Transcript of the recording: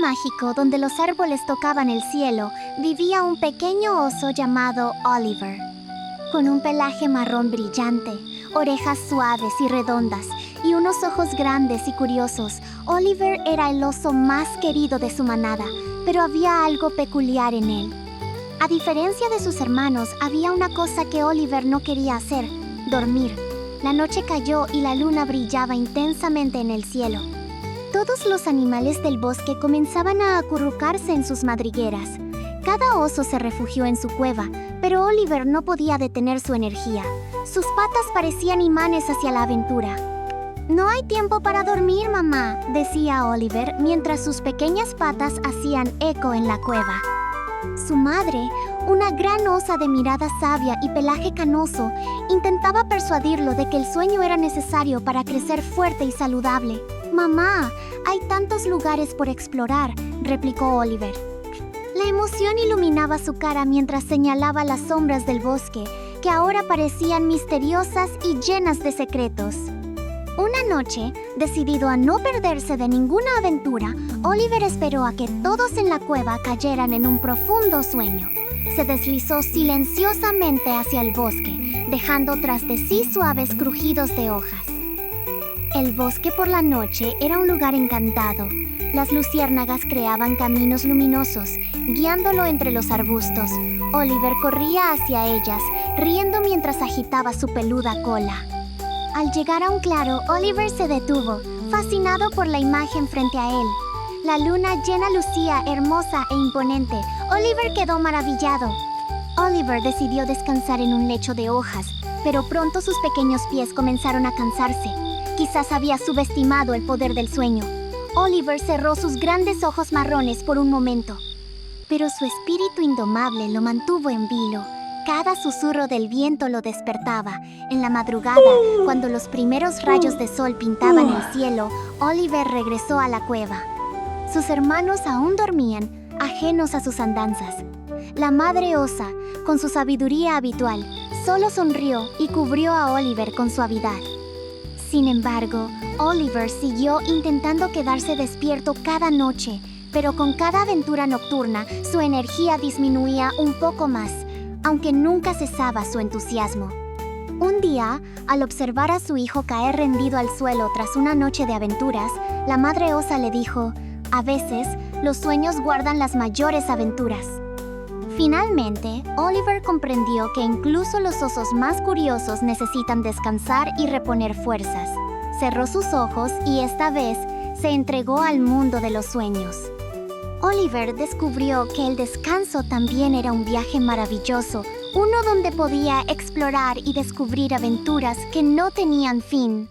mágico donde los árboles tocaban el cielo, vivía un pequeño oso llamado Oliver. Con un pelaje marrón brillante, orejas suaves y redondas, y unos ojos grandes y curiosos, Oliver era el oso más querido de su manada, pero había algo peculiar en él. A diferencia de sus hermanos, había una cosa que Oliver no quería hacer: dormir. La noche cayó y la luna brillaba intensamente en el cielo. Todos los animales del bosque comenzaban a acurrucarse en sus madrigueras. Cada oso se refugió en su cueva, pero Oliver no podía detener su energía. Sus patas parecían imanes hacia la aventura. «No hay tiempo para dormir, mamá», decía Oliver, mientras sus pequeñas patas hacían eco en la cueva. Su madre, una gran osa de mirada sabia y pelaje canoso, intentaba persuadirlo de que el sueño era necesario para crecer fuerte y saludable. «Mamá, hay tantos lugares por explorar», replicó Oliver. La emoción iluminaba su cara mientras señalaba las sombras del bosque, que ahora parecían misteriosas y llenas de secretos. Una noche, decidido a no perderse de ninguna aventura, Oliver esperó a que todos en la cueva cayeran en un profundo sueño. Se deslizó silenciosamente hacia el bosque, dejando tras de sí suaves crujidos de hojas. El bosque por la noche era un lugar encantado. Las luciérnagas creaban caminos luminosos, guiándolo entre los arbustos. Oliver corría hacia ellas, riendo mientras agitaba su peluda cola. Al llegar a un claro, Oliver se detuvo, fascinado por la imagen frente a él. La luna llena lucía hermosa e imponente. Oliver quedó maravillado. Oliver decidió descansar en un lecho de hojas, pero pronto sus pequeños pies comenzaron a cansarse. Quizás había subestimado el poder del sueño. Oliver cerró sus grandes ojos marrones por un momento, pero su espíritu indomable lo mantuvo en vilo. Cada susurro del viento lo despertaba. En la madrugada, cuando los primeros rayos de sol pintaban el cielo, Oliver regresó a la cueva. Sus hermanos aún dormían, ajenos a sus andanzas. La madre osa, con su sabiduría habitual, solo sonrió y cubrió a Oliver con suavidad. Sin embargo, Oliver siguió intentando quedarse despierto cada noche, pero con cada aventura nocturna, su energía disminuía un poco más, aunque nunca cesaba su entusiasmo. Un día, al observar a su hijo caer rendido al suelo tras una noche de aventuras, la madre osa le dijo: «A veces, los sueños guardan las mayores aventuras». Finalmente, Oliver comprendió que incluso los osos más curiosos necesitan descansar y reponer fuerzas. Cerró sus ojos y esta vez se entregó al mundo de los sueños. Oliver descubrió que el descanso también era un viaje maravilloso, uno donde podía explorar y descubrir aventuras que no tenían fin.